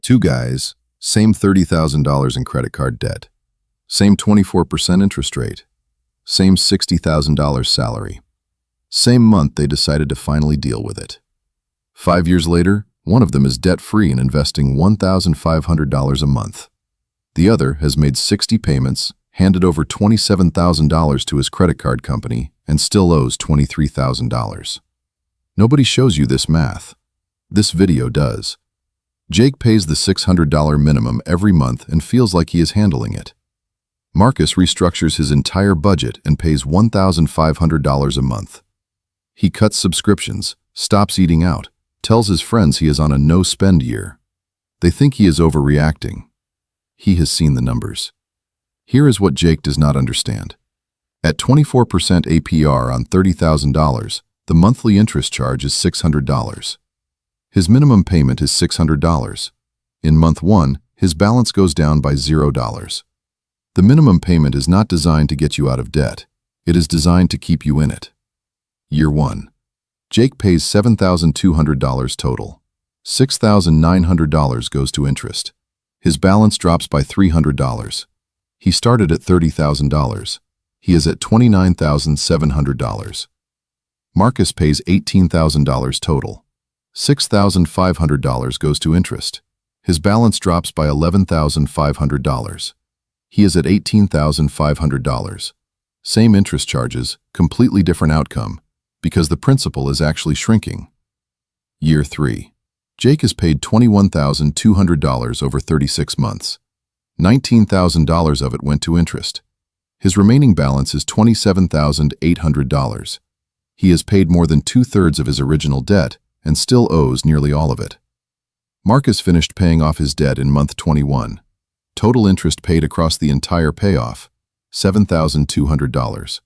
Two guys, same $30,000 in credit card debt, same 24% interest rate, same $60,000 salary. Same month they decided to finally deal with it. 5 years later, one of them is debt-free and investing $1,500 a month. The other has made 60 payments, handed over $27,000 to his credit card company, and still owes $23,000. Nobody shows you this math. This video does. Jake pays the $600 minimum every month and feels like he is handling it. Marcus restructures his entire budget and pays $1,500 a month. He cuts subscriptions, stops eating out, tells his friends he is on a no-spend year. They think he is overreacting. He has seen the numbers. Here is what Jake does not understand. At 24% APR on $30,000, the monthly interest charge is $600. His minimum payment is $600. In month 1, his balance goes down by $0. The minimum payment is not designed to get you out of debt. It is designed to keep you in it. Year 1. Jake pays $7,200 total. $6,900 goes to interest. His balance drops by $300. He started at $30,000. He is at $29,700. Marcus pays $18,000 total. $6,500 goes to interest. His balance drops by $11,500. He is at $18,500. Same interest charges, completely different outcome, because the principal is actually shrinking. Year 3. Jake is paid $21,200 over 36 months. $19,000 of it went to interest. His remaining balance is $27,800. He has paid more than 2/3 of his original debt and still owes nearly all of it. Marcus finished paying off his debt in month 21. Total interest paid across the entire payoff, $7,200.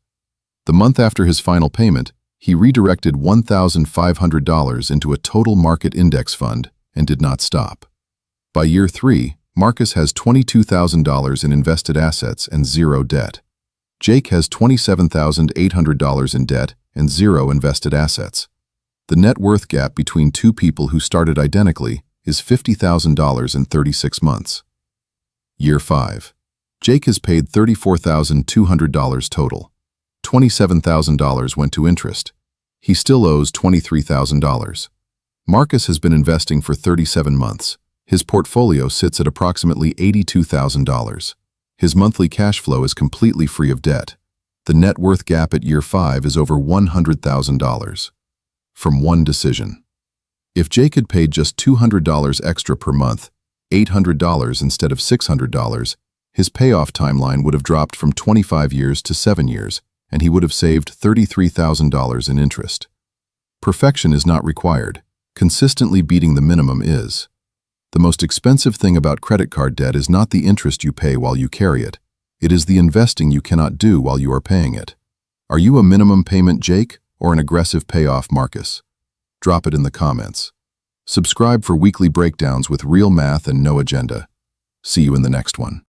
The month after his final payment, he redirected $1,500 into a total market index fund and did not stop. By year 3, Marcus has $22,000 in invested assets and zero debt. Jake has $27,800 in debt and zero invested assets. The net worth gap between two people who started identically is $50,000 in 36 months. Year 5. Jake has paid $34,200 total. $27,000 went to interest. He still owes $23,000. Marcus has been investing for 37 months. His portfolio sits at approximately $82,000. His monthly cash flow is completely free of debt. The net worth gap at year 5 is over $100,000. From one decision. If Jake had paid just $200 extra per month, $800 instead of $600, his payoff timeline would have dropped from 25 years to 7 years, and he would have saved $33,000 in interest. Perfection is not required. Consistently beating the minimum is. The most expensive thing about credit card debt is not the interest you pay while you carry it. It is the investing you cannot do while you are paying it. Are you a minimum payment Jake or an aggressive payoff Marcus? Drop it in the comments. Subscribe for weekly breakdowns with real math and no agenda. See you in the next one.